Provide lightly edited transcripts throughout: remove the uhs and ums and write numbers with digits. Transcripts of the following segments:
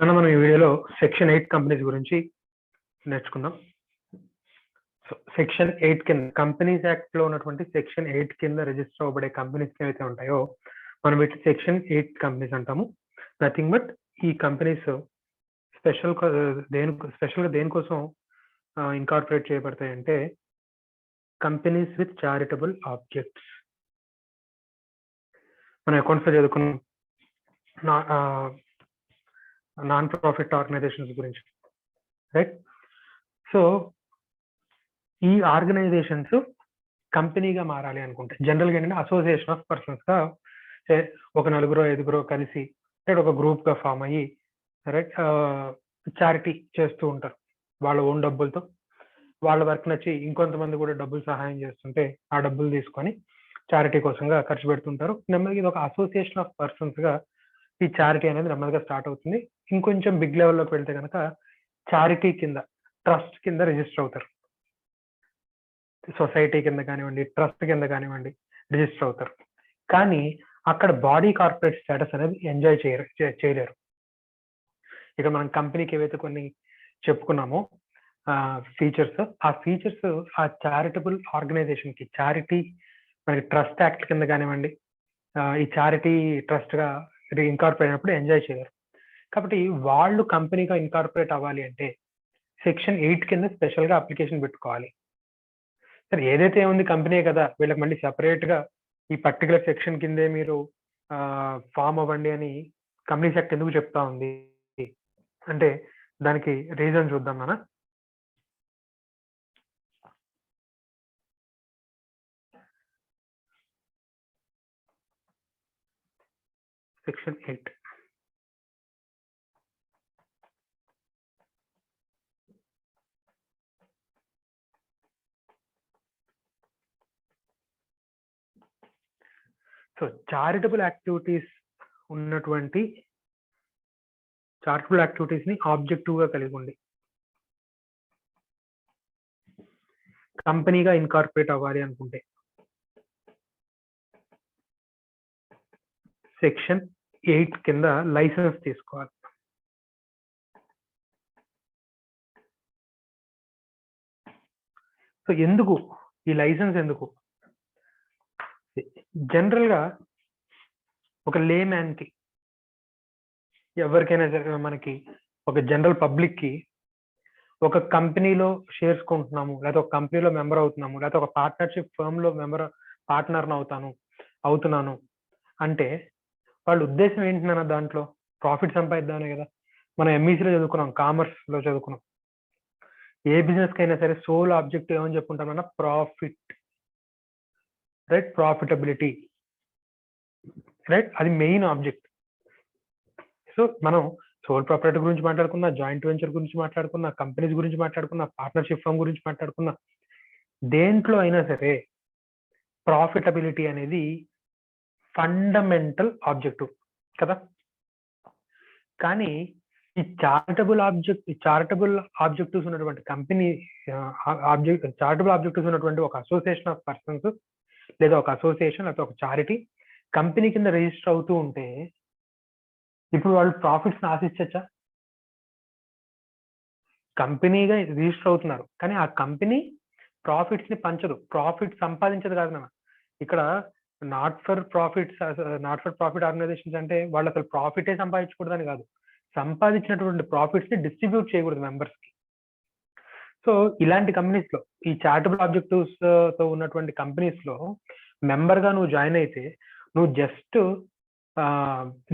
మనం ఈ వీడియోలో సెక్షన్ 8 కంపెనీస్ గురించి నేర్చుకుందాం. సో సెక్షన్ 8 కింద కంపెనీస్ యాక్ట్ లో ఉన్నటువంటి సెక్షన్ 8 కింద రిజిస్టర్ అవ్వబడే కంపెనీస్ ఏవైతే ఉంటాయో మనం వీటి సెక్షన్ 8 కంపెనీస్ అంటాము. నథింగ్ బట్ ఈ కంపెనీస్ స్పెషల్గా దేనికోసం ఇన్కార్పొరేట్ చేయబడతాయంటే కంపెనీస్ విత్ చారిటబుల్ ఆబ్జెక్ట్స్. మనం అకౌంట్స్ లో చదువుకున్నాం నాన్ ప్రాఫిట్ ఆర్గనైజేషన్స్ గురించి, రైట్? సో ఈ ఆర్గనైజేషన్స్ కంపెనీగా మారాలి అనుకుంటే జనరల్గా ఏంటంటే అసోసియేషన్ ఆఫ్ పర్సన్స్ గా ఒక నలుగురో ఐదుగురో కలిసి ఒక గ్రూప్ గా ఫామ్ అయ్యి రైట్ చారిటీ చేస్తూ ఉంటారు. వాళ్ళ ఓన్ డబ్బులతో వాళ్ళ వర్క్ నచ్చి ఇంకొంతమంది కూడా డబ్బులు సహాయం చేస్తుంటే ఆ డబ్బులు తీసుకొని చారిటీ కోసంగా ఖర్చు పెడుతుంటారు. నెమ్మదిగా ఇది ఒక అసోసియేషన్ ఆఫ్ పర్సన్స్ గా ఈ చారిటీ అనేది నెమ్మదిగా స్టార్ట్ అవుతుంది. ఇంకొంచెం బిగ్ లెవెల్లోకి వెళ్తే కనుక చారిటీ కింద ట్రస్ట్ కింద రిజిస్టర్ అవుతారు. సొసైటీ కింద కానివ్వండి, ట్రస్ట్ కింద కానివ్వండి రిజిస్టర్ అవుతారు. కానీ అక్కడ బాడీ కార్పొరేట్ స్టేటస్ అనేది ఎంజాయ్ చేయలేరు. ఇక మనం కంపెనీకి ఏవైతే కొన్ని చెప్పుకున్నామో ఫీచర్స్, ఆ ఫీచర్స్ ఆ చారిటబుల్ ఆర్గనైజేషన్ కి చారిటీ మనకి ట్రస్ట్ యాక్ట్ కింద కానివ్వండి ఈ చారిటీ ట్రస్ట్ గా ఇన్కార్పొరేట్ అయినప్పుడు ఎంజాయ్ చేయలేరు. కాబట్టి వాళ్ళు కంపెనీగా ఇన్కార్పొరేట్ అవ్వాలి అంటే సెక్షన్ 8 కింద స్పెషల్ గా అప్లికేషన్ పెట్టుకోవాలి. సరే ఏదైతే ఉంది కంపెనీ కదా, వీళ్ళకి మళ్ళీ సెపరేట్ గా ఈ పర్టికులర్ సెక్షన్ కిందే మీరు ఫామ్ అవ్వండి అని కంపెనీస్ యాక్ట్ ఎందుకు చెప్తా ఉంది అంటే దానికి రీజన్ చూద్దాం. మన సెక్షన్ 8 సో చారిటబుల్ యాక్టివిటీస్ ని ఆబ్జెక్టివ్ గా కలిగి ఉండి కంపెనీగా ఇన్కార్పొరేట్ అవ్వాలి అనుకుంటే సెక్షన్ 8 కింద లైసెన్స్ తీసుకోవాలి. సో ఎందుకు ఈ లైసెన్స్? ఎందుకు? జనరల్ గా ఒక లేమ్యాన్ కి ఎవరికైనా సరే మనకి ఒక జనరల్ పబ్లిక్ కి ఒక కంపెనీలో షేర్స్ కొంటున్నాము, లేదా ఒక కంపెనీలో మెంబర్ అవుతున్నాము, లేదా ఒక పార్ట్నర్షిప్ ఫర్మ్ లో పార్ట్నర్ అవుతున్నాను అంటే వాళ్ళ ఉద్దేశం ఏంటన్నా దాంట్లో ప్రాఫిట్ సంపాదిద్దామనే కదా. మనం ఎంఈసీలో చదువుకున్నాం, కామర్స్ లో చదువుకున్నాం. ఏ బిజినెస్ కైనా సరే సోల్ ఆబ్జెక్టివ్ ఏమని చెప్పుకుంటామన్నా ప్రాఫిట్, రైట్? Profitability, right? అది మెయిన్ ఆబ్జెక్ట్. సో మనం సోల్ ప్రాపర్టీ గురించి మాట్లాడుకున్నా, జాయింట్ వెంచర్ గురించి మాట్లాడుకున్నా, కంపెనీస్ గురించి మాట్లాడుకున్నా, పార్ట్నర్షిప్ ఫర్మ్ గురించి మాట్లాడుకున్నా, దేంట్లో అయినా సరే ప్రాఫిటబిలిటీ అనేది ఫండమెంటల్ ఆబ్జెక్టివ్ కదా. కానీ ఈ చారిటబుల్ ఆబ్జెక్టివ్స్ ఉన్నటువంటి కంపెనీ చారిటబుల్ ఆబ్జెక్టివ్స్ ఉన్నటువంటి ఒక అసోసియేషన్ ఆఫ్ పర్సన్స్ లేదా ఒక అసోసియేషన్ లేదా ఒక చారిటీ కంపెనీ కింద రిజిస్టర్ అవుతూ ఉంటే ఇప్పుడు వాళ్ళు ప్రాఫిట్స్ ఆశించచ్చా? కంపెనీగా రిజిస్టర్ అవుతున్నారు కానీ ఆ కంపెనీ ప్రాఫిట్స్ ని పంచదు, ప్రాఫిట్ సంపాదించదు కాదు. ఇక్కడ నాట్ ఫర్ ప్రాఫిట్ ఆర్గనైజేషన్స్ అంటే వాళ్ళు అసలు ప్రాఫిటే సంపాదించకూడదని కాదు, సంపాదించినటువంటి ప్రాఫిట్స్ ని డిస్ట్రిబ్యూట్ చేయకూడదు మెంబర్స్ కి. సో ఇలాంటి కంపెనీస్ లో ఈ చారిటబుల్ ఆబ్జెక్టివ్స్ తో ఉన్నటువంటి కంపెనీస్ లో మెంబర్ గా నువ్వు జాయిన్ అయితే నువ్వు జస్ట్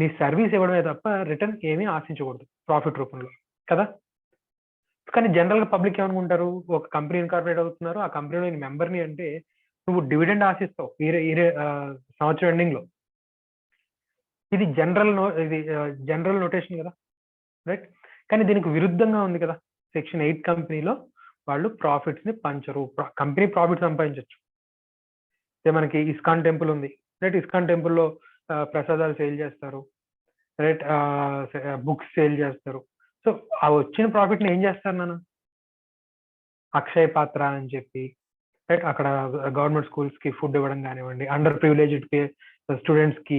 నీ సర్వీస్ ఇవ్వడమే తప్ప రిటర్న్ ఏమీ ఆశించకూడదు ప్రాఫిట్ రూపంలో కదా. కానీ జనరల్ గా పబ్లిక్ ఏమనుకుంటారు, ఒక కంపెనీ ఇన్కార్పొరేట్ అవుతున్నారు, ఆ కంపెనీలో మెంబర్ని అంటే నువ్వు డివిడెండ్ ఆశిస్తావు సంవత్సరం ఎండింగ్ లో. ఇది జనరల్ నోటేషన్ కదా, రైట్? కానీ దీనికి విరుద్ధంగా ఉంది కదా. సెక్షన్ 8 కంపెనీలో వాళ్ళు ప్రాఫిట్స్ ని పంచరు, కంపెనీ ప్రాఫిట్ సంపాదించవచ్చు. మనకి ఇస్కాన్ టెంపుల్ ఉంది, రైట్? ఇస్కాన్ టెంపుల్లో ప్రసాదాలు సేల్ చేస్తారు, రైట్? బుక్స్ సేల్ చేస్తారు. సో ఆ వచ్చిన ప్రాఫిట్ ని ఏం చేస్తారు నాన్న? అక్షయ్ పాత్ర అని చెప్పి రైట్ అక్కడ గవర్నమెంట్ స్కూల్స్ కి ఫుడ్ ఇవ్వడం కానివ్వండి, అండర్ ప్రివిలేజ్డ్ స్టూడెంట్స్ కి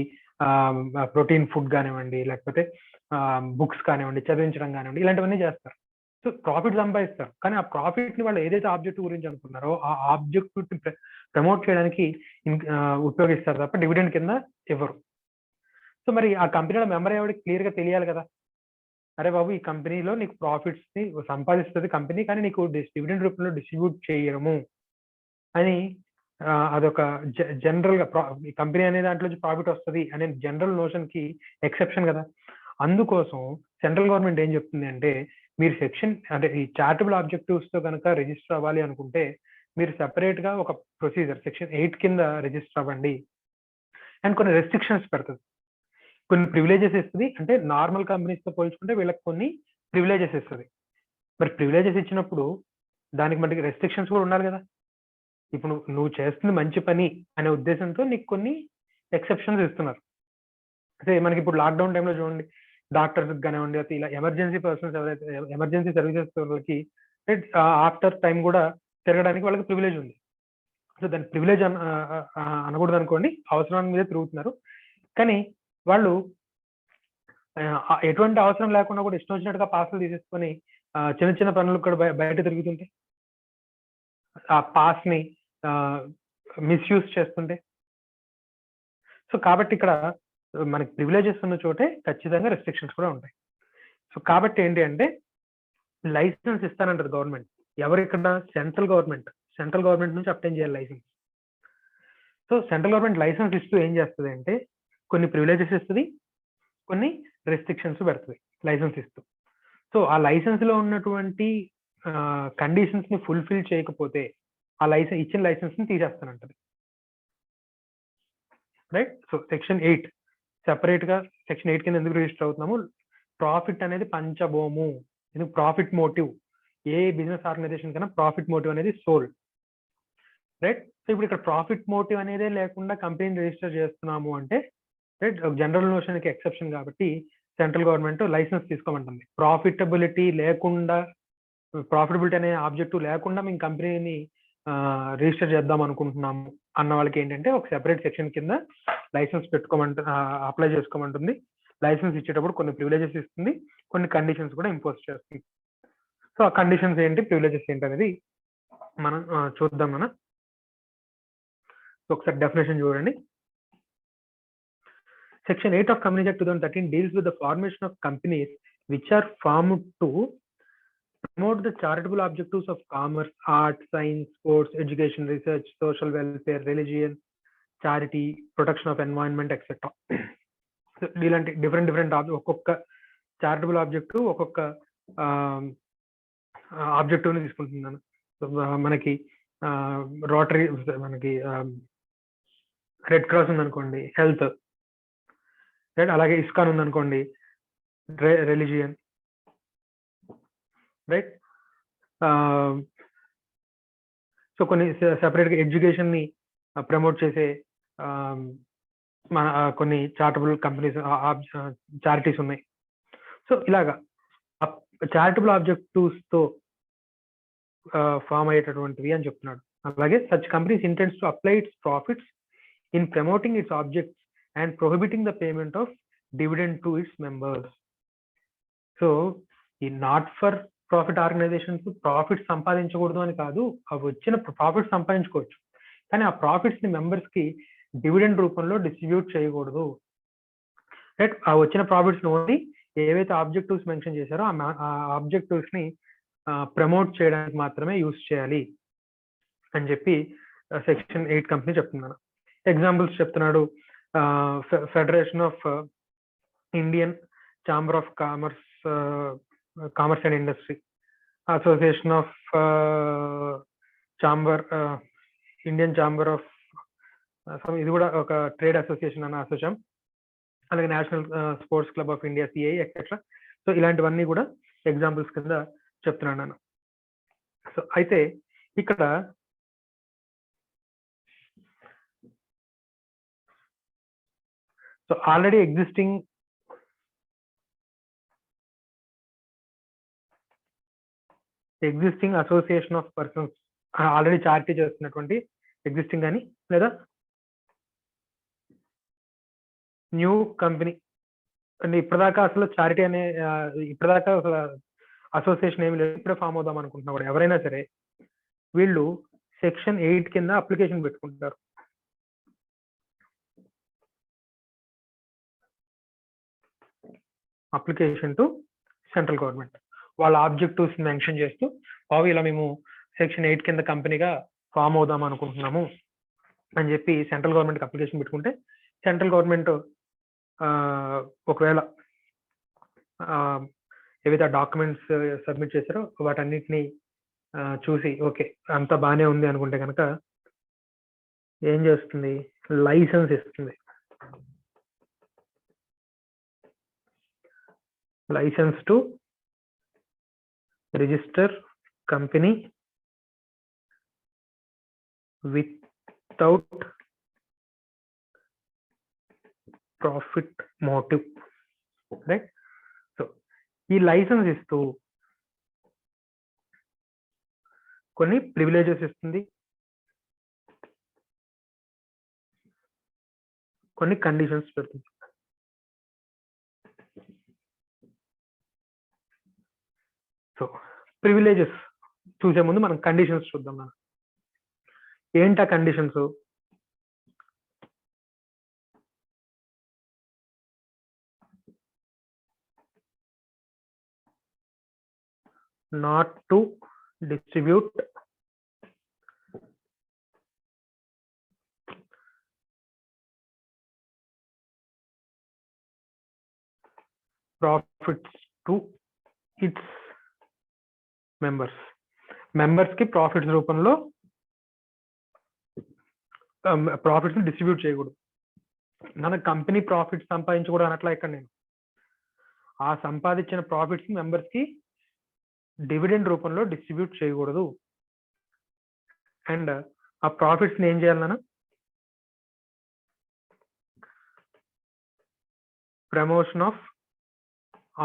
ప్రోటీన్ ఫుడ్ కానివ్వండి, లేకపోతే బుక్స్ కానివ్వండి, చదివించడం కానివ్వండి, ఇలాంటివన్నీ చేస్తారు. సో ప్రాఫిట్ సంపాదిస్తారు, కానీ ఆ ప్రాఫిట్ ని వాళ్ళు ఏదైతే ఆబ్జెక్టివ్ గురించి అనుకున్నారో ఆ ఆబ్జెక్టివ్ ప్రమోట్ చేయడానికి ఉపయోగిస్తారు తప్ప డివిడెండ్ కింద ఇవ్వరు. సో మరి ఆ కంపెనీలో మెంబర్ ఎవరికి క్లియర్ గా తెలియాలి కదా, అరే బాబు ఈ కంపెనీలో నీకు ప్రాఫిట్స్ ని సంపాదిస్తుంది కంపెనీ, కానీ నీకు డివిడెండ్ రూపంలో డిస్ట్రిబ్యూట్ చేయడము అని అదొక జనరల్ గా ఈ కంపెనీ అనే దాంట్లో ప్రాఫిట్ వస్తుంది అనే జనరల్ నోషన్ కి ఎక్సెప్షన్ కదా. అందుకోసం సెంట్రల్ గవర్నమెంట్ ఏం చెప్తుంది అంటే, మీరు సెక్షన్ అంటే ఈ చారిటబుల్ ఆబ్జెక్టివ్స్ తో కనుక రిజిస్టర్ అవ్వాలి అనుకుంటే మీరు సెపరేట్ గా ఒక ప్రొసీజర్ సెక్షన్ 8 కింద రిజిస్టర్ అవ్వండి అండ్ కొన్ని రెస్ట్రిక్షన్స్ పెడుతుంది, కొన్ని ప్రివిలేజెస్ ఇస్తుంది. అంటే నార్మల్ కంపెనీస్ తో పోల్చుకుంటే వీళ్ళకి కొన్ని ప్రివిలేజెస్ ఇస్తుంది. మరి ప్రివిలేజెస్ ఇచ్చినప్పుడు దానికి మనకి రెస్ట్రిక్షన్స్ కూడా ఉండాలి కదా. ఇప్పుడు నువ్వు చేస్తుంది మంచి పని అనే ఉద్దేశంతో నీకు కొన్ని ఎక్సెప్షన్స్ ఇస్తున్నారు. అంటే మనకి ఇప్పుడు లాక్డౌన్ టైంలో చూడండి, డాక్టర్స్ కానివ్వండి, ఇలా ఎమర్జెన్సీ పర్సన్స్ ఎవరైతే ఎమర్జెన్సీ సర్వీసెస్ వాళ్ళకి ఆఫ్టర్ టైం కూడా తిరగడానికి వాళ్ళకి ప్రివిలేజ్ ఉంది. సో దాని ప్రివిలేజ్ అనకూడదు అనుకోండి, అవసరం మీద తిరుగుతున్నారు. కానీ వాళ్ళు ఎటువంటి అవసరం లేకుండా కూడా ఇష్టం వచ్చినట్టుగా పాస్లు తీసేసుకొని చిన్న చిన్న పనులు కూడా బయట తిరుగుతుంటే, ఆ పాస్ ని మిస్యూజ్ చేస్తుంటే. సో కాబట్టి ఇక్కడ మనకి ప్రివిలేజెస్ ఉన్న చోటే ఖచ్చితంగా రెస్ట్రిక్షన్స్ కూడా ఉంటాయి. సో కాబట్టి ఏంటి అంటే లైసెన్స్ ఇస్తానంటారు గవర్నమెంట్. ఎవరు ఇక్కడ? సెంట్రల్ గవర్నమెంట్ నుంచి అప్టైన్ చేయాలి license. So central government license ఇస్తూ ఏం చేస్తుంది అంటే కొన్ని ప్రివిలేజెస్ ఇస్తుంది, కొన్ని రెస్ట్రిక్షన్స్ పెడుతుంది లైసెన్స్ ఇస్తూ. సో ఆ లైసెన్స్ లో ఉన్నటువంటి కండిషన్స్ ని ఫుల్ఫిల్ చేయకపోతే ఆ ఇచ్చిన లైసెన్స్ ని తీసేస్తానంటది. రైట్. సో సెక్షన్ 8 సెపరేట్ గా సెక్షన్ 8 కింద ఎందుకు రిజిస్టర్ అవుతున్నాము? ప్రాఫిట్ అనేది పంచభూము, ఇది ప్రాఫిట్ మోటివ్. ఏ బిజినెస్ ఆర్గనైజేషన్ కన్నా ప్రాఫిట్ మోటివ్ అనేది సోల్. రైట్. సో ఇప్పుడు ఇక్కడ ప్రాఫిట్ మోటివ్ అనేది లేకుండా కంపెనీని రిజిస్టర్ చేస్తున్నాము అంటే రైట్ జనరల్ నోషన్ కి ఎక్సెప్షన్ కాబట్టి సెంట్రల్ గవర్నమెంట్ లైసెన్స్ తీసుకోమంటుంది. ప్రాఫిటబిలిటీ అనే ఆబ్జెక్టివ్ లేకుండా మేము కంపెనీని రిజిస్టర్ చేద్దాం అనుకుంటున్నాము అన్న వాళ్ళకి ఏంటంటే ఒక సెపరేట్ సెక్షన్ కింద లైసెన్స్ అప్లై చేసుకోమంటుంది. లైసెన్స్ ఇచ్చేటప్పుడు కొన్ని ప్రివిలేజెస్ ఇస్తుంది, కొన్ని కండిషన్స్ కూడా ఇంపోజ్ చేస్తుంది. సో ఆ కండిషన్స్ ఏంటి, ప్రివిలేజెస్ ఏంటి అనేది మనం చూద్దాం. ఒకసారి డెఫినేషన్ చూడండి. Section 8 of Companies Act 2013 deals with the formation of companies which are formed to promote the charitable objectives of commerce, art, science, sports, education, research, social welfare, religion, charity, protection of environment, etc. So ఇలాంటి different ఒక్కొక్క charitable objective ఒక్కొక్క objective ని తీసుకుంటున్నాను. మనకి rotary, మనకి red cross ఉందనుకోండి, health. Right. అలాగే ISKCON ఉందనుకోండి, రిలీజియన్. రైట్. సో కొన్ని సెపరేట్ గా ఎడ్యుకేషన్ ని ప్రమోట్ చేసే మన కొన్ని చారిటబుల్ కంపెనీస్, చారిటీస్ ఉన్నాయి. సో ఇలాగా చారిటబుల్ ఆబ్జెక్టివ్స్ తో ఫామ్ అయ్యేటటువంటివి అని చెప్తున్నాడు. అలాగే such companies ఇంటెండ్స్ to apply it's profits in promoting it's objects and prohibiting the payment of dividend to its members. So ఈ not for profit organisations profits సంపాదించకూడదు అని కాదు, అవి వచ్చిన ప్రాఫిట్స్ సంపాదించుకోవచ్చు, కానీ ఆ ప్రాఫిట్స్ ని మెంబర్స్ కి డివిడెండ్ రూపంలో డిస్ట్రిబ్యూట్ చేయకూడదు. రైట్. ఆ వచ్చిన ప్రాఫిట్స్ ఓన్లీ ఏవైతే ఆబ్జెక్టివ్స్ మెన్షన్ చేశారో ఆ ఆబ్జెక్టివ్స్ ని ప్రమోట్ చేయడానికి మాత్రమే యూజ్ చేయాలి అని చెప్పి సెక్షన్ 8 కంపెనీ చెప్తున్నాను. ఎగ్జాంపుల్స్ చెప్తున్నాడు. Federation of Indian chamber of commerce and industry, association of Indian chamber of, ఇది కూడా ఒక ట్రేడ్ అసోసియేషన్ అన్న అసోసియేషన్. అలాగే national sports club of India, CI, etcetera. So ఇలాంటివన్నీ కూడా ఎగ్జాంపుల్స్ కింద చెప్తున్నాను నేను. సో అయితే ఇక్కడ so already existing association of persons, already charity చేస్తున్నటువంటి ఎగ్జిస్టింగ్ కానీ లేదా న్యూ కంపెనీ అంటే ఇప్పటిదాకా అసలు చారిటీ అనే ఇప్పటిదాకా అసలు అసోసియేషన్ ఏమి లేదు, ఇప్పుడే ఫామ్ అవుదాం అనుకుంటున్నా కూడా ఎవరైనా సరే వీళ్ళు సెక్షన్ 8 కింద అప్లికేషన్ పెట్టుకుంటారు. అప్లికేషన్ టు సెంట్రల్ గవర్నమెంట్ వాళ్ళ ఆబ్జెక్టివ్స్ మెన్షన్ చేస్తూ బాబు ఇలా మేము సెక్షన్ 8 కింద కంపెనీగా ఫామ్ అవుదాం అనుకుంటున్నాము అని చెప్పి సెంట్రల్ గవర్నమెంట్కి అప్లికేషన్ పెట్టుకుంటే సెంట్రల్ గవర్నమెంట్ ఒకవేళ ఏవైతే డాక్యుమెంట్స్ సబ్మిట్ చేశారో వాటన్నిటిని చూసి ఓకే అంతా బాగానే ఉంది అనుకుంటే కనుక ఏం చేస్తుంది, లైసెన్స్ ఇస్తుంది. License to register company without profit motive, right. So ఈ లైసెన్స్ ఇస్తూ కొన్ని ప్రివిలేజెస్ ఇస్తుంది, కొన్ని కండిషన్స్ పెడుతుంది. సో ప్రివిలేజెస్ చూసే ముందు మనం కండిషన్స్ చూద్దాం. మనం ఏంటా conditions? Not to distribute profits to its members కి ప్రాఫిట్స్ రూపంలో ప్రాఫిట్స్ డిస్ట్రిబ్యూట్ చేయకూడదు. మన కంపెనీ ప్రాఫిట్స్ సంపాదించకూడదు అనట్లా ఇక్కడ నేను ఆ సంపాదించిన ప్రాఫిట్స్ మెంబర్స్ కి డివిడెండ్ రూపంలో డిస్ట్రిబ్యూట్ చేయకూడదు. అండ్ ఆ ప్రాఫిట్స్ ని ఏం చేయాలన్నా ప్రమోషన్ ఆఫ్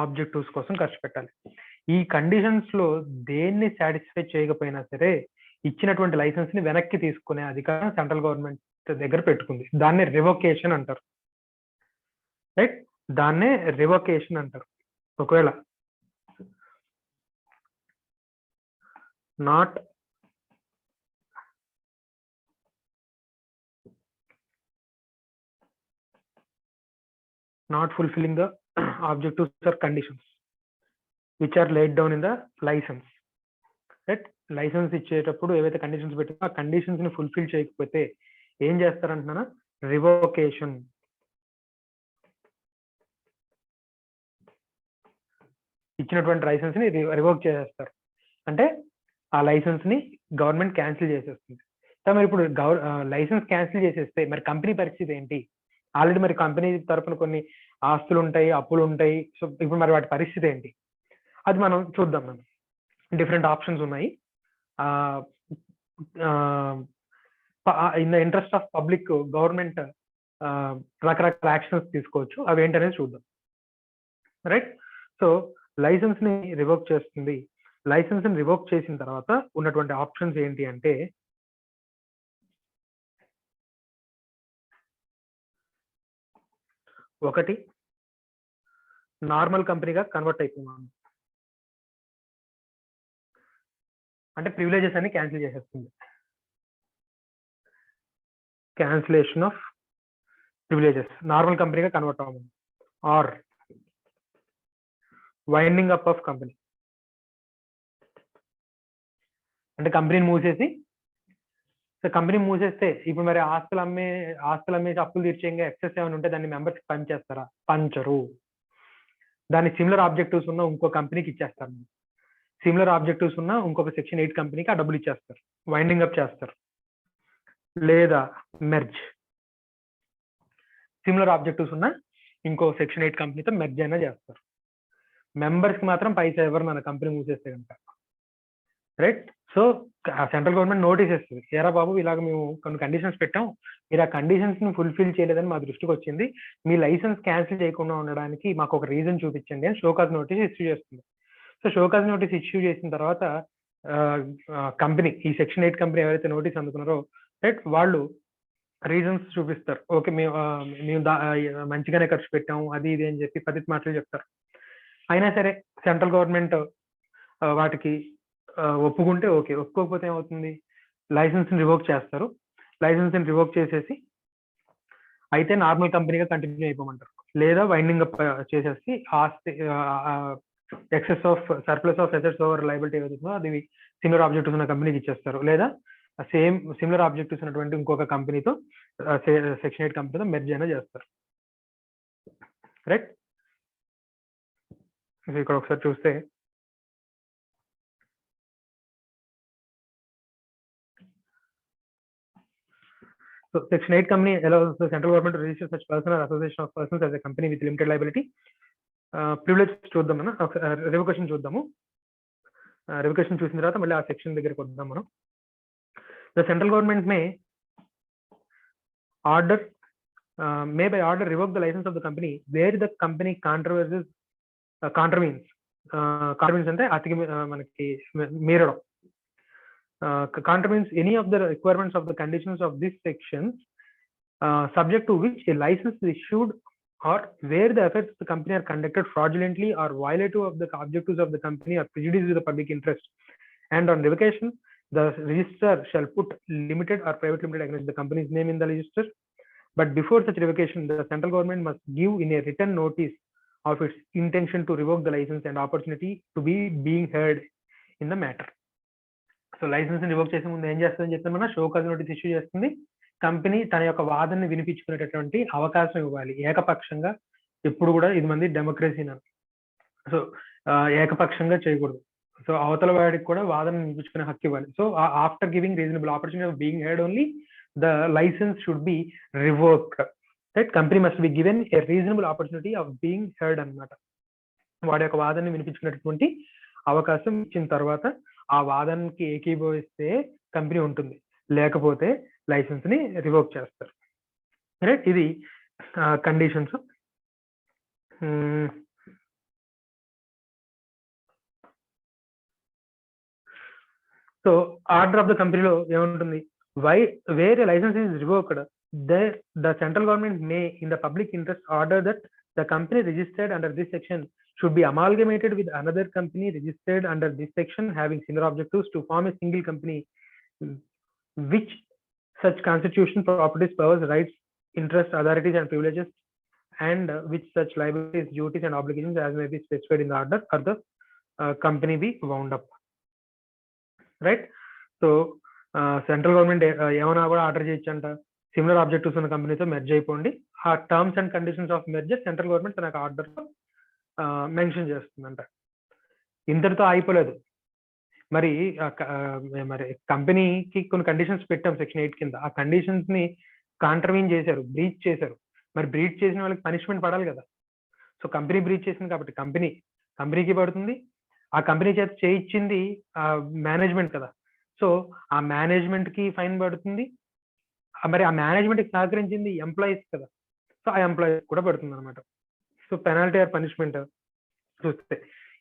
ఆబ్జెక్టివ్స్ కోసం ఖర్చు పెట్టాలి. ఈ కండిషన్స్ లో దేన్ని సాటిస్ఫై చేయకపోయినా సరే ఇచ్చినటువంటి లైసెన్స్ ని వెనక్కి తీసుకునే అధికారం సెంట్రల్ గవర్నమెంట్ దగ్గర పెట్టుకుంది. దాన్నే రివోకేషన్ అంటారు, రైట్. దాన్నే రివోకేషన్ అంటారు. ఒకవేళ not fulfilling the objectives or conditions which are laid down in the license, right. License ఇచ్చేటప్పుడు ఏవైతే కండిషన్స్ పెట్టారో ఆ కండిషన్స్ ని ఫుల్ఫిల్ చేయకపోతే ఏం చేస్తారంటున్నా రివోకేషన్. ఇచ్చినటువంటి లైసెన్స్ ని రివోక్ చేసేస్తారు. అంటే ఆ లైసెన్స్ ని గవర్నమెంట్ క్యాన్సిల్ చేసేస్తుంది. మరి ఇప్పుడు లైసెన్స్ క్యాన్సిల్ చేసేస్తే మరి కంపెనీ పరిస్థితి ఏంటి? ఆల్రెడీ మరి కంపెనీ తరఫున కొన్ని ఆస్తులు ఉంటాయి, అప్పులు ఉంటాయి. సో ఇప్పుడు మరి వాటి పరిస్థితి ఏంటి అది మనం చూద్దాం. మనం డిఫరెంట్ ఆప్షన్స్ ఉన్నాయి. In the interest of public government రకరకాల యాక్షన్స్ తీసుకోవచ్చు. అవి ఏంటనేది చూద్దాం, రైట్. సో లైసెన్స్ ని రివోక్ చేస్తుంది. లైసెన్స్ ని రివోక్ చేసిన తర్వాత ఉన్నటువంటి ఆప్షన్స్ ఏంటి అంటే ఒకటి నార్మల్ కంపెనీగా కన్వర్ట్ అయిపోతున్నాను అంటే ప్రివిలేజెస్ అన్ని క్యాన్సిల్ చేసేస్తుంది. క్యాన్సిలేషన్ ఆఫ్ ప్రివిలేజెస్, నార్మల్ కంపెనీగా కన్వర్ట్ అవ్వము. Or winding up of company, అంటే కంపెనీని మూసేసి, కంపెనీ మూసేస్తే ఇప్పుడు మరి ఆస్తులు అమ్మేసి అప్పులు తీర్చేయంగా ఎక్సెస్ ఏమైనా ఉంటే దాన్ని మెంబర్స్కి పంచేస్తారా? పంచరు. దాన్ని సిమిలర్ ఆబ్జెక్టివ్స్ ఉన్న ఇంకో కంపెనీకి ఇచ్చేస్తారు. సిమిలర్ ఆబ్జెక్టివ్స్ ఉన్న ఇంకొక సెక్షన్ 8 కంపెనీకి ఆ డబ్బులు ఇచ్చేస్తారు, వైండింగ్ అప్ చేస్తారు. లేదా మెర్జ్, సిమిలర్ ఆబ్జెక్టివ్స్ ఉన్న ఇంకో సెక్షన్ 8 కంపెనీతో మెర్జ్ అయినా చేస్తారు. మెంబర్స్ కి మాత్రం పైసా ఎవరు మన కంపెనీ మూసేస్తే కనుక, right. So central government notice ఇస్తుంది, ఏరా బాబు ఇలాగ మేము కొన్ని కండిషన్స్ పెట్టాం, మీరు ఆ కండిషన్స్ ని ఫుల్ఫిల్ చేయలేదని మా దృష్టికి వచ్చింది, మీ లైసెన్స్ క్యాన్సిల్ చేయకుండా ఉండడానికి మాకు ఒక రీజన్ చూపించండి అని షోకాజ్ నోటీస్ ఇష్యూ చేస్తుంది. సో షోకాజ్ నోటీస్ ఇష్యూ చేసిన తర్వాత కంపెనీ, ఈ సెక్షన్ 8 కంపెనీ ఎవరైతే నోటీస్ అందుకున్నారో, రైట్, వాళ్ళు రీజన్స్ చూపిస్తారు. ఓకే, మేము మంచిగానే ఖర్చు పెట్టాము అది ఇది అని చెప్పి పద్ధతి మాటలు చెప్తారు. అయినా సరే సెంట్రల్ గవర్నమెంట్ వాటికి ఒప్పుకుంటే ఓకే, ఒప్పుకోకపోతే ఏమవుతుంది, లైసెన్స్ రివోక్ చేస్తారు. లైసెన్స్ రివోక్ చేసేసి అయితే నార్మల్ కంపెనీగా కంటిన్యూ అయిపోమంటారు, లేదా వైండింగ్ అప్ చేసేసి ఆస్తి excess of surplus of assets over liability ఏదైతుందో అది సిమిలర్ ఆబ్జెక్టివ్స్ ఉన్న కంపెనీకి ఇచ్చేస్తారు, లేదా సిమిలర్ ఆబ్జెక్టివ్స్ ఉన్నటువంటి ఇంకొక కంపెనీతో సెక్షన్ 8 కంపెనీతో మెర్జ్ అయినా చేస్తారు. రైట్, ఇక్కడ ఒకసారి చూస్తే so section 8 company allows the central government to register such person or association of persons as a company with limited liability. Privilege చూద్దాం మనం, రివొకేషన్ చూద్దాము. రివొకేషన్ చూసిన తర్వాత మళ్ళీ ఆ సెక్షన్ దగ్గరికి వద్దాం మనం. The central government May by order revoke the license of the company where the company contravenes అంటే అతికి మనకి మీరడం, contravenes any of the requirements of the conditions of this section subject to which a license is issued or where the affairs of the company are conducted fraudulently or violative of the objectives of the company or prejudice to the public interest, and on revocation the registrar shall put limited or private limited against the company's name in the register. But before such revocation, the central government must give in a written notice of its intention to revoke the license and opportunity to be being heard in the matter. So license revoke చేసే ముందు ఏం చేస్తుందని చెప్పి మన show cause notice issue చేస్తుంది. Company తన యొక్క వాదనని వినిపించుకునేటటువంటి అవకాశం ఇవ్వాలి. ఏకపక్షంగా ఎప్పుడు కూడా ఇది మంది డెమోక్రసీ, సో ఏకపక్షంగా చేయకూడదు. సో అవతల వాడికి కూడా వాదన వినిపించుకునే హక్కు ఇవ్వాలి. So after giving reasonable opportunity of being heard only the license should be revoked. Right, company must be given a reasonable opportunity of being heard అన్నమాట. వాడి యొక్క వాదనని వినిపించుకునేటువంటి అవకాశం ఇచ్చిన తర్వాత ఆ వాదనకి ఏకీభవిస్తే కంపెనీ ఉంటుంది, లేకపోతే లైసెన్స్ ని రివోక్ చేస్తారు. రైట్, ఇది conditions. So order of the కంపెనీలో ఏముంటుంది, where license is revoked the central government may in the public interest order that the company registered under this section should be amalgamated with another company registered under this section having similar objectives to form a single company, which such constitution, properties, powers, rights, interests, authorities and privileges, and which such liabilities, duties and obligations as may be specified in the order or the company be wound up. Right, so central government ఏమైనా కూడా order చేయొచ్చంట, similar objectives ఉన్న కంపెనీతో merge అయిపోండి. ఆ terms and conditions of merger central government తన order mention చేస్తుందంట. ఇంతటితో అయిపోలేదు, మరి కంపెనీకి కొన్ని కండిషన్స్ పెట్టాం సెక్షన్ 8 కింద. ఆ కండిషన్స్ ని కాంట్రవీన్ చేశారు, బ్రీచ్ చేశారు. మరి బ్రీచ్ చేసిన వాళ్ళకి పనిష్మెంట్ పడాలి కదా. సో కంపెనీ బ్రీచ్ చేసింది కాబట్టి కంపెనీకి పడుతుంది. ఆ కంపెనీ చేత చేయించింది మేనేజ్మెంట్ కదా, సో ఆ మేనేజ్మెంట్ కి ఫైన్ పడుతుంది. మరి ఆ మేనేజ్మెంట్ కి సహకరించింది ఎంప్లాయీస్ కదా, సో ఆ ఎంప్లాయీస్ కూడా పడుతుంది అనమాట. సో పెనాల్టీ ఆర్ పనిష్మెంట్ చూస్తే,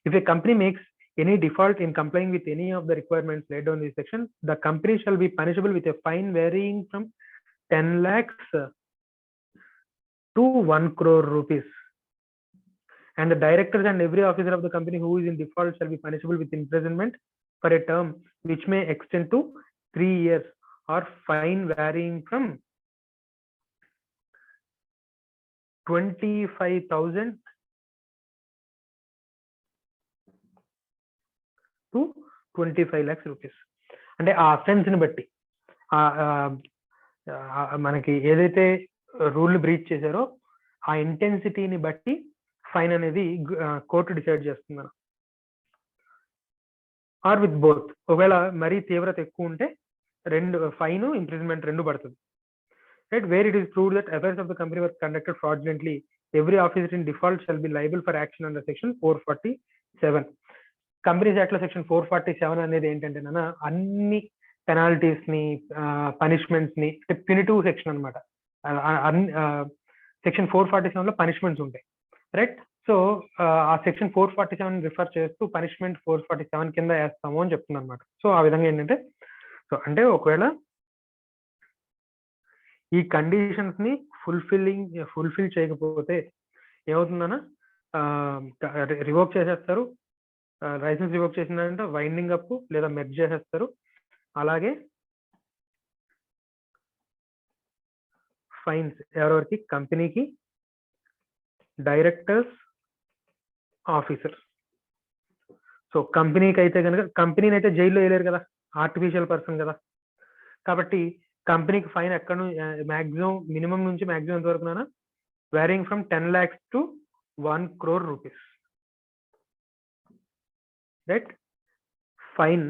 if A company makes any default in complying with any of the requirements laid down in this section, the company shall be punishable with a fine varying from 10 lakhs to 1 crore rupees. And the directors and every officer of the company who is in default shall be punishable with imprisonment for a term which may extend to 3 years or fine varying from 25,000 to 25 lakhs rupees. అంటే ఆ offence ని బట్టి, మనకి ఏదైతే rule breach చేశారో ఆ ఇంటెన్సిటీని బట్టి fine అనేది కోర్టు డిసైడ్ చేస్తుంది. ఆర్ విత్ బోత్, ఒకవేళ మరీ తీవ్రత ఎక్కువ ఉంటే రెండు ఫైన్, ఇంప్రిజన్మెంట్ రెండు పడుతుంది. Right, where it is proved that affairs of the company were conducted fraudulently, every officer in default shall be liable for action under section 447. Companies act లో section 447 అనేది ఏంటంటే అన్ని పెనాల్టీస్ ని, పనిష్మెంట్స్ ని, punitive section అనమాట. Section 447 లో punishments ఉంటాయి. Right, so ఆ సెక్షన్ 447 రిఫర్ చేస్తూ పనిష్మెంట్ 447 కింద వేస్తాము అని చెప్తుంది అనమాట. సో ఆ విధంగా ఏంటంటే, సో అంటే ఒకవేళ ఈ కండిషన్స్ ని ఫుల్ఫిల్ చేయకపోతే ఏమవుతుందన్నా రివోక్ చేసేస్తారు. లైసెన్స్ రివోక్ చేసిందంటే వైండింగ్ అప్ లేదా మెర్జ్ చేసేస్తారు. అలాగే ఫైన్స్ ఎవరెవరికి, కంపెనీకి, డైరెక్టర్స్, ఆఫీసర్స్. సో కంపెనీకి అయితే కనుక, కంపెనీని అయితే జైల్లో వేయలేరు కదా, ఆర్టిఫిషియల్ పర్సన్ కదా, కాబట్టి కంపెనీకి ఫైన్ ఎక్కడ మాక్సిమం మినిమం నుంచి మాక్సిమం ఎంత వరకు wearing from 10 lakhs to 1 crore rupees. Right, fine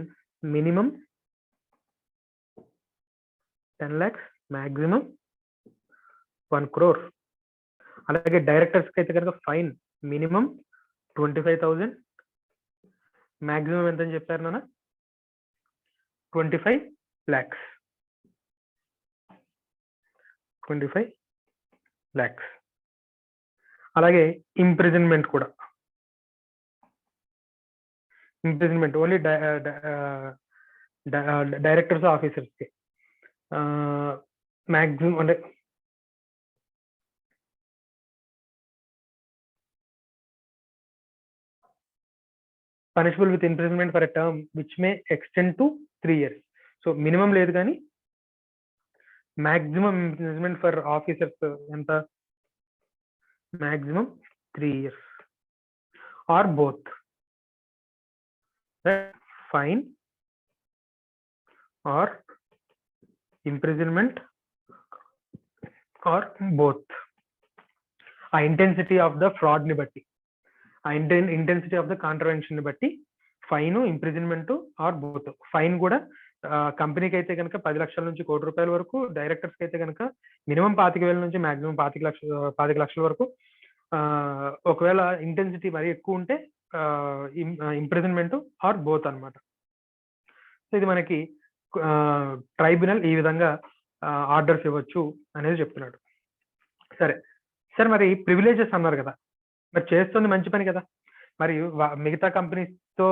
minimum 10 lakhs, maximum 1 crore. అలాగే డైరెక్టర్స్ కి అయితే కనుక ఫైన్ మినిమం 25,000, మాక్సిమం ఎంత అని చెప్పారు నాన్న, 25 lakhs. 25 lakhs. అలాగే ఇంప్రిజన్మెంట్ కూడా, ఇంప్రిజన్మెంట్ ఓన్లీ డైరెక్టర్స్ ఆఫీసర్స్ కి మాక్సిమం అంటే punishable with imprisonment for a term which may extend to 3 years. So minimum లేదు కానీ మాక్సిమం ఇంప్రిజన్మెంట్ ఫర్ ఆఫీసర్స్ ఎంత, maximum 3 years or both. Fine or imprisonment or both. ఆ intensity of the fraud ని బట్టి, ఆ intensity of the contravention ని బట్టి fine, imprisonment or both. Fine కూడా కంపెనీకి అయితే కనుక 10 లక్షల నుంచి 1 కోటి రూపాయల వరకు, డైరెక్టర్స్కి అయితే కనుక మినిమం 25,000 నుంచి మాక్సిమం 25 లక్షల వరకు. ఒకవేళ ఇంటెన్సిటీ మరీ ఎక్కువ ఉంటే ఇంప్రిజన్మెంట్ ఆర్ బోత్ అనమాట. సో ఇది మనకి ట్రైబ్యునల్ ఈ విధంగా ఆర్డర్స్ ఇవ్వచ్చు అనేది చెప్తున్నాడు. సరే సార్, మరి ప్రివిలేజెస్ అన్నారు కదా, మరి చేస్తుంది మంచి పని కదా, మరి మిగతా కంపెనీస్తో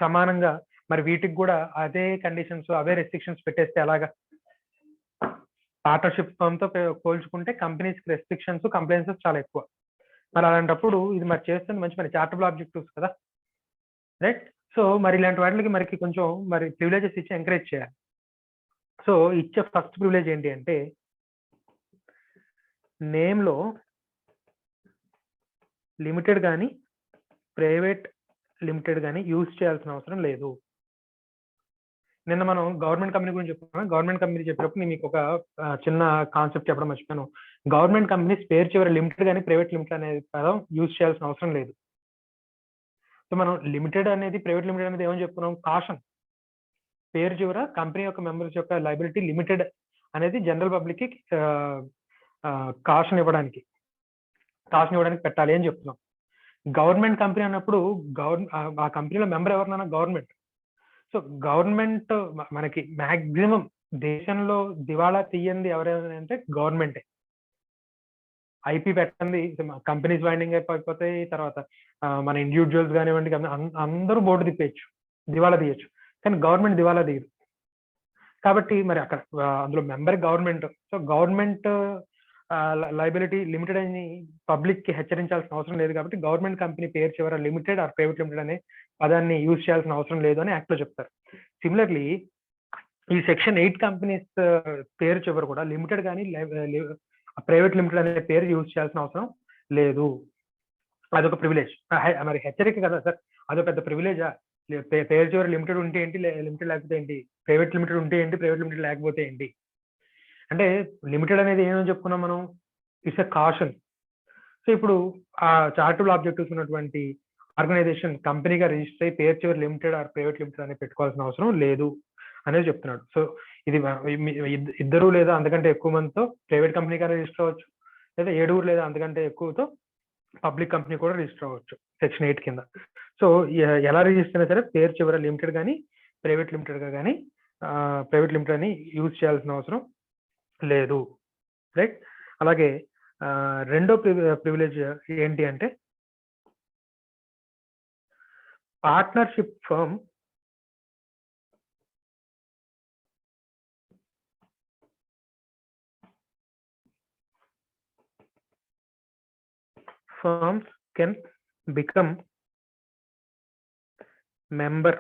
సమానంగా మరి వీటికి కూడా అదే కండిషన్స్, అవే రెస్ట్రిక్షన్స్ పెట్టేస్తే ఎలాగా? పార్ట్నర్షిప్ ఫర్మ్తో పోల్చుకుంటే కంపెనీస్ రెస్ట్రిక్షన్స్, కంప్లైన్సెస్ చాలా ఎక్కువ. మరి అలాంటప్పుడు ఇది మరి చేస్తుంది మంచి పని, చార్టబుల్ ఆబ్జెక్టివ్స్ కదా, రైట్? సో మరి ఇలాంటి వాటికి మనకి కొంచెం మరి ప్రివిలేజెస్ ఇచ్చి ఎంకరేజ్ చేయాలి. సో ఇచ్చే ఫస్ట్ ప్రివిలేజ్ ఏంటి అంటే, నేమ్లో లిమిటెడ్ కానీ ప్రైవేట్ లిమిటెడ్ కానీ యూజ్ చేయాల్సిన అవసరం లేదు. నిన్న మనం గవర్నమెంట్ కంపెనీ గురించి చెప్పుకున్నాం. గవర్నమెంట్ కంపెనీ చెప్పినప్పుడు నేను మీకు ఒక చిన్న కాన్సెప్ట్ చెప్పడం మర్చిపోయాను. గవర్నమెంట్ కంపెనీస్ పేరు చివరి లిమిటెడ్ కానీ ప్రైవేట్ లిమిటెడ్ అనేది పదం యూజ్ చేయాల్సిన అవసరం లేదు. సో మనం లిమిటెడ్ అనేది, ప్రైవేట్ లిమిటెడ్ అనేది ఏమని చెప్పుకున్నాం, కాషన్. పేరు చివర కంపెనీ యొక్క మెంబర్స్ యొక్క లైబిలిటీ లిమిటెడ్ అనేది జనరల్ పబ్లిక్ కి కాషన్ ఇవ్వడానికి పెట్టాలి అని చెప్తున్నాం. గవర్నమెంట్ కంపెనీ అన్నప్పుడు ఆ కంపెనీలో మెంబర్ ఎవరినైనా గవర్నమెంట్. సో గవర్నమెంట్ మనకి మ్యాక్సిమం దేశంలో దివాళా తీయంది ఎవరైనా అంటే గవర్నమెంటే. ఐపీ పెట్టండి, కంపెనీస్ వైండింగ్ అయిపోతాయి, తర్వాత మన ఇండివిజువల్స్ కానివ్వండి అందరూ బోర్డు తిప్పేయచ్చు, దివాళా తీయచ్చు, కానీ గవర్నమెంట్ దివాళా తీయదు. కాబట్టి మరి అక్కడ అందులో member government. So government liability limited అని పబ్లిక్ కి హెచ్చరించాల్సిన అవసరం లేదు. కాబట్టి గవర్నమెంట్ కంపెనీ పేరు చివర లిమిటెడ్ ఆర్ ప్రైవేట్ లిమిటెడ్ అనే పదాన్ని యూజ్ చేయాల్సిన అవసరం లేదు అని యాక్ట్ లో చెప్తారు. సిమిలర్లీ ఈ సెక్షన్ 8 కంపెనీస్ పేరు చివర కూడా లిమిటెడ్ కానీ ప్రైవేట్ లిమిటెడ్ అనే పేరు యూజ్ చేయాల్సిన అవసరం లేదు. అదొక ప్రివిలేజ్. మరి హెచ్చరిక కదా సార్, అదొక పెద్ద ప్రివిలేజా? పేరు చివర లిమిటెడ్ ఉంటే ఏంటి, లిమిటెడ్ లేకపోతే ఏంటి, ప్రైవేట్ లిమిటెడ్ ఉంటే ఏంటి, ప్రైవేట్ లిమిటెడ్ లేకపోతే ఏంటి అంటే, లిమిటెడ్ అనేది ఏమని చెప్పుకున్నాం మనం, ఇట్స్ ఎ కాషన్. సో ఇప్పుడు ఆ చార్టబుల్ ఆబ్జెక్టివ్స్ ఉన్నటువంటి ఆర్గనైజేషన్ కంపెనీగా రిజిస్టర్ అయ్యి పేరు చివరి లిమిటెడ్ ఆర్ ప్రైవేట్ లిమిటెడ్ అనేది పెట్టుకోవాల్సిన అవసరం లేదు అనేది చెప్తున్నాడు. సో ఇది ఇద్దరు లేదా అంతకంటే ఎక్కువ మందితో ప్రైవేట్ కంపెనీగా రిజిస్టర్ అవ్వచ్చు, లేదా 7 లేదా అంతకంటే ఎక్కువతో పబ్లిక్ కంపెనీ కూడా రిజిస్టర్ అవ్వచ్చు సెక్షన్ 8 కింద. సో ఎలా రిజిస్టర్ అయినా సరే పేరు చివర లిమిటెడ్ కానీ ప్రైవేట్ లిమిటెడ్ గా కానీ ప్రైవేట్ లిమిటెడ్ అని యూజ్ చేయాల్సిన అవసరం లేదు, రైట్? అలాగే రెండో ప్రివిలేజ్ ఏంటి అంటే, partnership firm firms can become member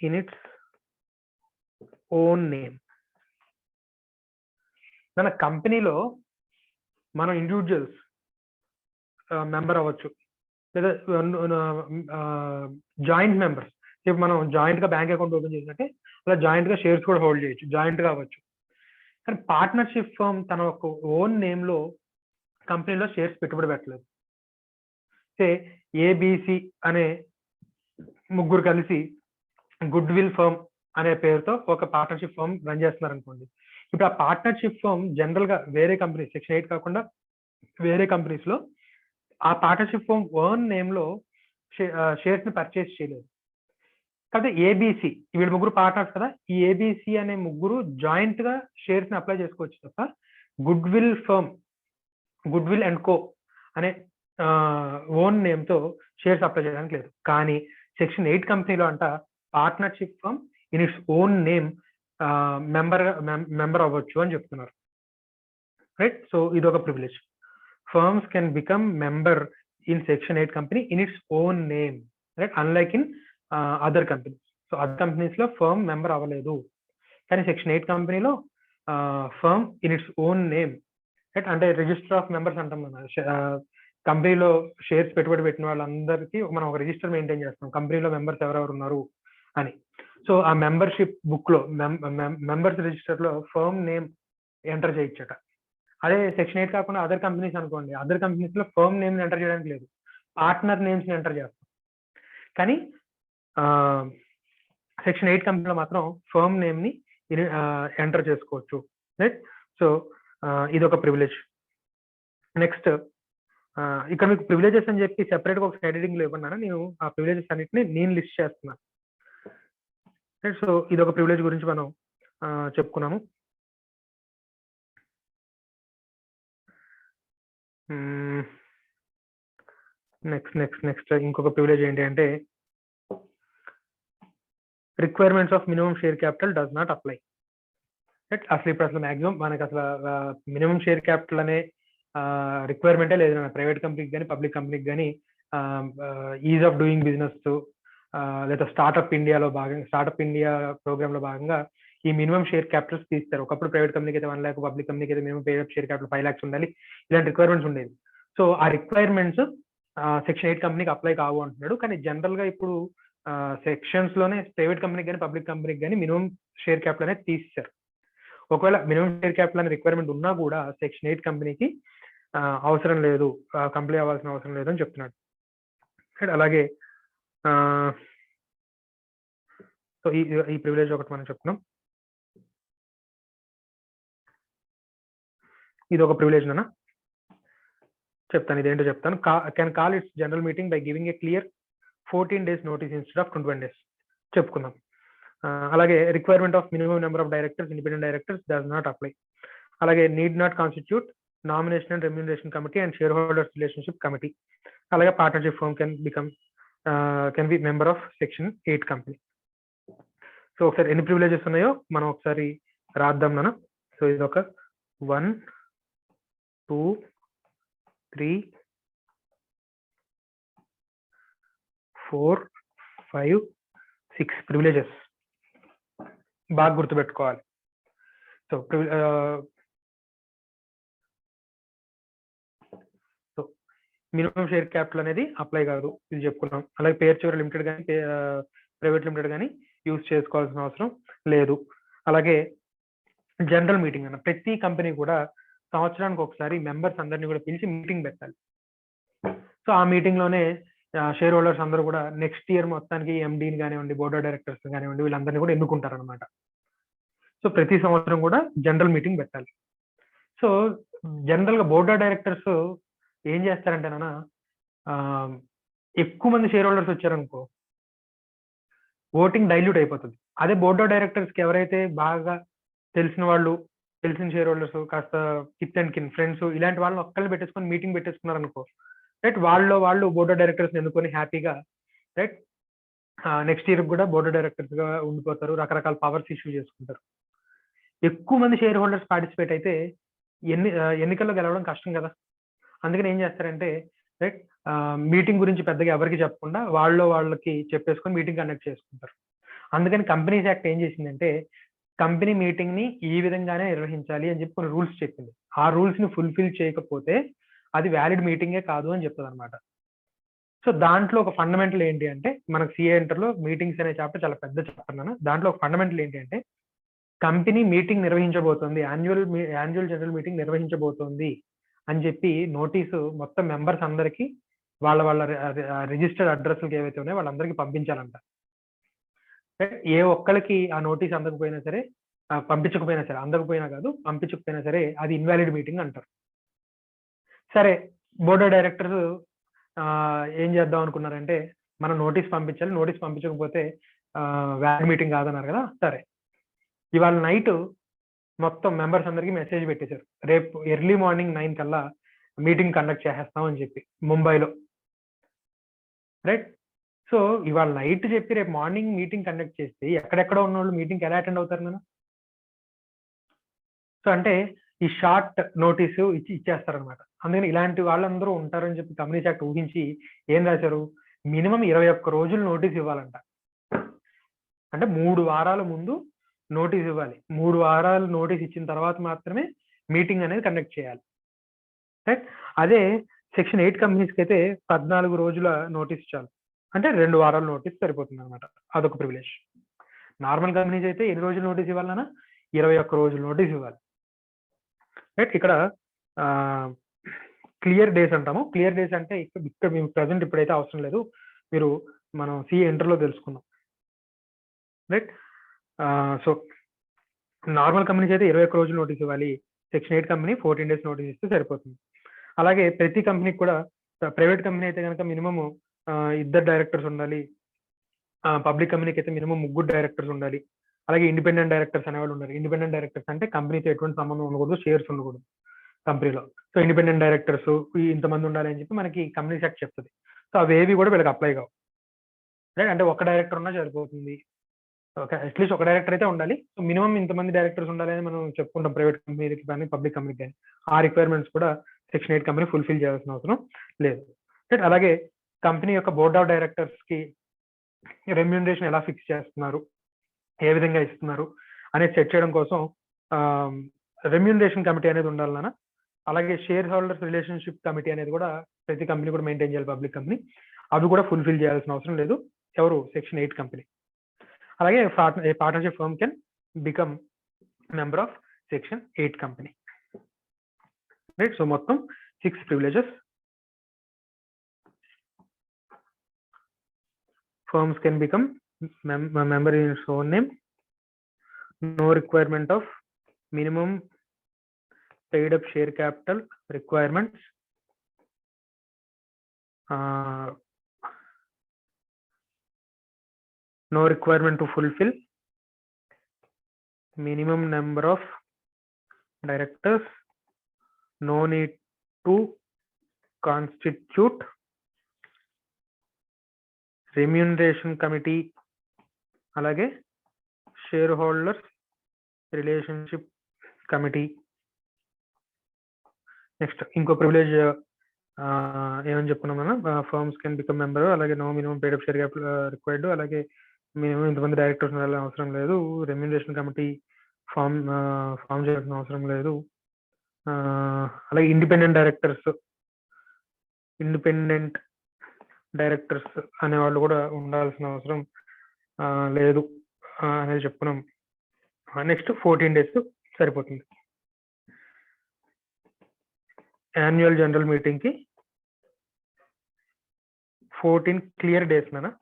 in its own name. మన కంపెనీలో మనం ఇండివిజువల్స్ మెంబర్ అవ్వచ్చు, లేదా జాయింట్ మెంబర్స్. ఇప్పుడు మనం జాయింట్ గా బ్యాంక్ అకౌంట్ ఓపెన్ చేసినట్టే అలా జాయింట్ గా షేర్స్ కూడా హోల్డ్ చేయొచ్చు, జాయింట్ గా అవ్వచ్చు. కానీ పార్ట్నర్షిప్ ఫర్మ్ తన ఒక ఓన్ నేమ్ లో కంపెనీలో షేర్స్ పెట్టుబడి పెట్టలేదు. ఏబిసి అనే ముగ్గురు కలిసి గుడ్ విల్ ఫర్మ్ అనే పేరుతో ఒక పార్ట్నర్షిప్ ఫర్మ్ రన్ చేస్తున్నారు అనుకోండి. ఇప్పుడు ఆ పార్ట్నర్షిప్ ఫర్మ్ జనరల్ గా వేరే కంపెనీస్, సెక్షన్ 8 కాకుండా వేరే కంపెనీస్ లో ఆ పార్ట్నర్షిప్ ఫర్మ్ ఓన్ నేమ్ లో షేర్స్ ని పర్చేస్ చేయలేదు. కాకపోతే ఏబిసి, వీళ్ళు ముగ్గురు పార్ట్నర్స్ కదా, ఈ ఏబిసి అనే ముగ్గురు జాయింట్ గా షేర్స్ ని అప్లై చేసుకోవచ్చు తప్ప goodwill firm, goodwill and co అనే ఓన్ నేమ్ తో షేర్స్ అప్లై చేయడానికి లేదు. కానీ సెక్షన్ 8 కంపెనీలో అంట partnership firm in its own name member అవ్వచ్చు అని చెప్తున్నారు. రైట్, సో ఇది ఒక privilege. Firms can become member in section 8 company in its own name, right, unlike in other companies. So other companies లో ఫర్మ్ మెంబర్ అవ్వలేదు, కానీ section 8 కంపెనీలో firm in its own name, right, అంటే register of members అంటాం మనం. కంపెనీలో shares పెట్టుబడి పెట్టిన వాళ్ళందరికీ మనం ఒక రిజిస్టర్ మెయింటైన్ చేస్తాం, కంపెనీలో మెంబర్స్ ఎవరెవరు ఉన్నారు అని. సో ఆ మెంబర్షిప్ బుక్ లో, మెంబర్స్ రిజిస్టర్ లో ఫర్మ్ నేమ్ ఎంటర్ చేయొచ్చట. అదే సెక్షన్ 8 కాకుండా అదర్ కంపెనీస్ అనుకోండి, అదర్ కంపెనీస్ లో ఫర్మ్ నేమ్ ఎంటర్ చేయడానికి లేదు, పార్ట్నర్ నేమ్స్ ని ఎంటర్ చేస్తాం. కానీ సెక్షన్ 8 కంపెనీలో మాత్రం ఫర్మ్ నేమ్ ని ఎంటర్ చేసుకోవచ్చు, రైట్. సో ఇది ఒక ప్రివిలేజ్. నెక్స్ట్, ఇక్కడ మీకు ప్రివిలేజెస్ అని చెప్పి సెపరేట్ గా ఒక స్లైడ్ హెడ్డింగ్ లో ఇవ్వన్నాను, నేను ఆ ప్రివిలేజెస్ అన్నిటిని నేను లిస్ట్ చేస్తున్నాను. సో ఇది ఒక ప్రివిలేజ్ గురించి మనం చెప్పుకున్నాము. నెక్స్ట్ ఇంకొక ప్రివిలేజ్ ఏంటి అంటే requirements of minimum share capital does not apply. అసలు ఇప్పుడు అసలు మాక్సిమం మనకి అసలు మినిమం షేర్ క్యాపిటల్ అనే రిక్వైర్మెంటే లేదు ప్రైవేట్ కంపెనీకి కానీ పబ్లిక్ కంపెనీకి కానీ. ఈజ్ ఆఫ్ డూయింగ్ బిజినెస్ లేదా స్టార్ట్అప్ ఇండియాలో భాగంగా, స్టార్ట్అప్ ఇండియా ప్రోగ్రామ్ లో భాగంగా ఈ మినిమం షేర్ క్యాపిటల్స్ తీస్తారు. ఒకప్పుడు ప్రైవేట్ కంపెనీకి అయితే 1 lakh, పబ్లిక్ కంపెనీకి అయితే మినిమం షేర్ క్యాపిటల్ 5 lakhs ఉండాలి, ఇలాంటి రిక్వైర్మెంట్స్ ఉండేది. సో ఆ రిక్వైర్మెంట్స్ సెక్షన్ 8 కంపెనీకి అప్లై కావు అంటున్నాడు. కానీ జనరల్ గా ఇప్పుడు సెక్షన్స్ లోనే ప్రైవేట్ కంపెనీకి కానీ పబ్లిక్ కంపెనీకి కానీ మినిమం షేర్ క్యాపిటల్ అనేది తీసేశారు. ఒకవేళ మినిమం షేర్ క్యాపిటల్ అనే రిక్వైర్మెంట్ ఉన్నా కూడా సెక్షన్ 8 కంపెనీకి అవసరం లేదు, కంప్లీట్ అవ్వాల్సిన అవసరం లేదు అని చెప్తున్నాడు. అలాగే సో ఈ ప్రివిలేజ్ ఒకటి మనం చెప్తున్నాం. ఇది ఒక ప్రివిలేజ్ నానా చెప్తాను, ఇదేంటో చెప్తాను. Can call its general meeting by giving a clear 14 days notice instead of 21 days చెప్పుకుందాం. అలాగే requirement of minimum number of directors, independent directors does not apply. అలాగే need not constitute nomination and remuneration committee and share holders relationship committee. అలాగే partnership firm can be member of section 8 company. So ఒకసారి ఎన్ని privileges ఉన్నాయో మనం ఒకసారి రాద్దాం నాన్న. So ఇది ఒక 1, 2, 3, 4, 5, 6 ప్రివిలేజెస్ బాగా గుర్తుపెట్టుకోవాలి. సో మినిమం షేర్ క్యాపిటల్ అనేది అప్లై కాదు, ఇది చెప్పుకున్నాం. అలాగే పేరు చివరి లిమిటెడ్ కానీ ప్రైవేట్ లిమిటెడ్ కానీ యూజ్ చేసుకోవాల్సిన అవసరం లేదు. అలాగే జనరల్ మీటింగ్ అన్న, ప్రతి కంపెనీ కూడా సంవత్సరానికి ఒకసారి మెంబర్స్ అందరినీ కూడా పిలిచి మీటింగ్ పెట్టాలి. సో ఆ మీటింగ్ లోనే షేర్ హోల్డర్స్ అందరూ కూడా నెక్స్ట్ ఇయర్ మొత్తానికి ఎండీని కానివ్వండి, బోర్డ్ ఆఫ్ డైరెక్టర్స్ కానివ్వండి, వీళ్ళందరినీ కూడా ఎన్నుకుంటారు అనమాట. సో ప్రతి సంవత్సరం కూడా జనరల్ మీటింగ్ పెట్టాలి. సో జనరల్ గా బోర్డ్ ఆఫ్ డైరెక్టర్స్ ఏం చేస్తారంటే నాన్న, ఎక్కువ మంది షేర్ హోల్డర్స్ వచ్చారనుకో ఓటింగ్ డైల్యూట్ అయిపోతుంది. అదే బోర్డ్ ఆఫ్ డైరెక్టర్స్ కి ఎవరైతే బాగా తెలిసిన వాళ్ళు, తెలిసిన షేర్ హోల్డర్స్, కాస్త కిత్ అండ్ కిన్ ఫ్రెండ్స్, ఇలాంటి వాళ్ళని ఒక్కరిని పెట్టేసుకొని మీటింగ్ పెట్టేసుకున్నారు అనుకో, రైట్, వాళ్ళు బోర్డ్ ఆఫ్ డైరెక్టర్స్ ఎన్నుకొని హ్యాపీగా, రైట్, నెక్స్ట్ ఇయర్ కూడా బోర్డ్ ఆఫ్ డైరెక్టర్స్ గా ఉండిపోతారు, రకరకాల పవర్స్ ఇష్యూ చేసుకుంటారు. ఎక్కువ మంది షేర్ హోల్డర్స్ పార్టిసిపేట్ అయితే ఎన్నికల్లో గెలవడం కష్టం కదా. అందుకని ఏం చేస్తారంటే రైట్ మీటింగ్ గురించి పెద్దగా ఎవరికి చెప్పకుండా వాళ్ళకి చెప్పేసుకొని మీటింగ్ కండక్ట్ చేసుకుంటారు. అందుకని కంపెనీస్ యాక్ట్ ఏం చేసిందంటే కంపెనీ మీటింగ్ ని ఈ విధంగానే నిర్వహించాలి అని చెప్పి కొన్ని రూల్స్ చెప్పింది. ఆ రూల్స్ ని ఫుల్ఫిల్ చేయకపోతే అది వ్యాలిడ్ మీటింగే కాదు అని చెప్తుంది అనమాట. సో దాంట్లో ఒక ఫండమెంటల్ ఏంటి అంటే మనకు సిఏ ఇంటర్లో మీటింగ్స్ అనే చాప్టర్ చాలా పెద్ద చాప్టర్ నాన్న. దాంట్లో ఒక ఫండమెంటల్ ఏంటి అంటే కంపెనీ మీటింగ్ నిర్వహించబోతోంది, యాన్యువల్ జనరల్ మీటింగ్ నిర్వహించబోతోంది అని చెప్పి నోటీసు మొత్తం మెంబర్స్ అందరికీ వాళ్ళ రిజిస్టర్డ్ అడ్రస్లకి ఏవైతే ఉన్నాయో వాళ్ళందరికీ పంపించాలంట. ఏ ఒక్కరికి ఆ నోటీస్ అందకపోయినా సరే, పంపించకపోయినా సరే, అందకపోయినా కాదు పంపించకపోయినా సరే అది ఇన్వాలిడ్ మీటింగ్ అంటారు. సరే బోర్డ్ ఆఫ్ డైరెక్టర్స్ ఏం చేద్దాం అనుకున్నారంటే మనం నోటీస్ పంపించాలి, నోటీస్ పంపించకపోతే వ్యాలిడ్ మీటింగ్ కాదన్నారు కదా. సరే ఇవాళ నైట్ మొత్తం మెంబర్స్ అందరికీ మెసేజ్ పెట్టేశారు, రేపు ఎర్లీ మార్నింగ్ 9 కల్లా మీటింగ్ కండక్ట్ చేసేస్తాం అని చెప్పి ముంబైలో. రైట్, సో ఇవాళ నైట్ చెప్పి రేపు మార్నింగ్ మీటింగ్ కండక్ట్ చేస్తే ఎక్కడెక్కడ ఉన్న వాళ్ళు మీటింగ్కి ఎలా అటెండ్ అవుతారు నేను? సో అంటే ఈ షార్ట్ నోటీసు ఇచ్చేస్తారనమాట. అందుకని ఇలాంటి వాళ్ళందరూ ఉంటారని చెప్పి కంపెనీస్ యాక్ట్ ఊహించి ఏం రాశారు, మినిమం 21 రోజులు నోటీస్ ఇవ్వాలంట. అంటే 3 వారాల ముందు నోటీస్ ఇవ్వాలి. 3 వారాలు నోటీస్ ఇచ్చిన తర్వాత మాత్రమే మీటింగ్ అనేది కండక్ట్ చేయాలి. రైట్, అదే సెక్షన్ 8 కంపెనీస్కి అయితే 14 రోజుల నోటీస్ చాలు, అంటే 2 వారాల నోటీస్ సరిపోతుంది అనమాట. అదొక ప్రివిలేజ్. నార్మల్ కంపెనీస్ అయితే ఎన్ని రోజులు నోటీస్ ఇవ్వాలన్నా 21 రోజులు నోటీస్ ఇవ్వాలి. రైట్, ఇక్కడ క్లియర్ డేస్ అంటాము. క్లియర్ డేస్ అంటే ఇక్కడ మేము ప్రజెంట్ ఇప్పుడైతే అవసరం లేదు, మీరు మనం సిఏ ఇంటర్లో తెలుసుకున్నాం. రైట్, సో నార్మల్ కంపెనీస్ అయితే 21 రోజులు నోటీస్ ఇవ్వాలి, సెక్షన్ 8 కంపెనీ 14 డేస్ నోటీస్ ఇస్తే సరిపోతుంది. అలాగే ప్రతి కంపెనీకి కూడా, ప్రైవేట్ కంపెనీ అయితే కనుక మినిమం 2 డైరెక్టర్స్ ఉండాలి, పబ్లిక్ కంపెనీకి అయితే మినిమం 3 డైరెక్టర్స్ ఉండాలి, అలాగే ఇండిపెండెంట్ డైరెక్టర్స్ అనేవాళ్ళు ఉండాలి. ఇండిపెండెంట్ డైరెక్టర్స్ అంటే కంపెనీతో ఎటువంటి సంబంధం ఉండకూడదు, షేర్స్ ఉండకూడదు కంపెనీలో. సో ఇండిపెండెంట్ డైరెక్టర్స్ ఇంతమంది ఉండాలి అని చెప్పి మనకి కంపెనీస్ యాక్ట్ చెప్తుంది. సో అవేవి కూడా వీళ్ళకి అప్లై కావు. రైట్, అంటే ఒక డైరెక్టర్ ఉన్నా సరిపోతుంది, అట్లీస్ట్ ఒక డైరెక్టర్ అయితే ఉండాలి. సో మినిమం ఇంతమంది డైరెక్టర్స్ ఉండాలి అని మనం చెప్పుకుంటాం ప్రైవేట్ కంపెనీకి కానీ పబ్లిక్ కంపెనీకి కానీ. ఆ రిక్వైర్మెంట్స్ కూడా సెక్షన్ 8 కంపెనీ ఫుల్ఫిల్ చేయాల్సిన అవసరం లేదు. రైట్, అలాగే కంపెనీ యొక్క బోర్డ్ ఆఫ్ డైరెక్టర్స్ కి రెమ్యూనరేషన్ ఎలా ఫిక్స్ చేస్తున్నారు, ఏ విధంగా ఇస్తున్నారు అనేది సెట్ చేయడం కోసం రెమ్యూనరేషన్ కమిటీ అనేది ఉండాలన్న. అలాగే షేర్ హోల్డర్స్ రిలేషన్షిప్ కమిటీ అనేది కూడా ప్రతి కంపెనీ కూడా మెయింటైన్ చేయాలి, పబ్లిక్ కంపెనీ. అవి కూడా ఫుల్ఫిల్ చేయాల్సిన అవసరం లేదు ఎవరు, సెక్షన్ 8 కంపెనీ. అలాగే a partnership firm can become member of section 8 company. Right, so మొత్తం 6 privileges. Firms can become member in its own name. No requirement of minimum paid up share capital requirements. No requirement to fulfill minimum number of directors. No need to constitute remuneration committee, అలాగే share holders relationship committee. Next ఇంకో privilege ఏమని చెప్పుకున్నాం మనం, firms can become member, అలాగే no minimum paid up share capital required, అలాగే minimum ఇంతమంది directors ఉండాలని అవసరం లేదు, రెమ్యూనరేషన్ కమిటీ ఫామ్ చేయాల్సిన అవసరం లేదు. అలాగే ఇండిపెండెంట్ డైరెక్టర్స్ అనేవాళ్ళు కూడా ఉండాల్సిన అవసరం లేదు అనేది చెప్పుకున్నాం. నెక్స్ట్ 14 డేస్ సరిపోతుంది. యాన్యువల్ జనరల్ మీటింగ్ కి 14 క్లియర్ డేస్ నానా,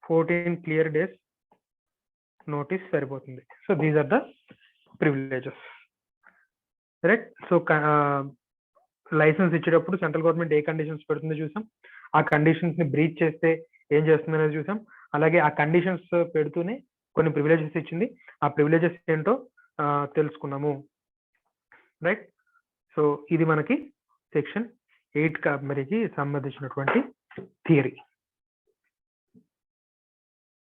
14 క్లియర్ డేస్ నోటీస్ సరిపోతుంది. So these are the privileges. Right, so licence ఇచ్చేటప్పుడు సెంట్రల్ గవర్నమెంట్ ఏ కండిషన్స్ పెడుతుందో చూసాం, ఆ కండిషన్స్ ని బ్రీచ్ చేస్తే ఏం చేస్తుంది అనేది చూసాం. అలాగే ఆ కండిషన్స్ పెడుతూనే కొన్ని ప్రివిలేజెస్ ఇచ్చింది, ఆ ప్రివిలేజెస్ ఏంటో తెలుసుకున్నాము. రైట్, సో ఇది మనకి సెక్షన్ 8 కంపెనీకి సంబంధించినటువంటి థియరీ.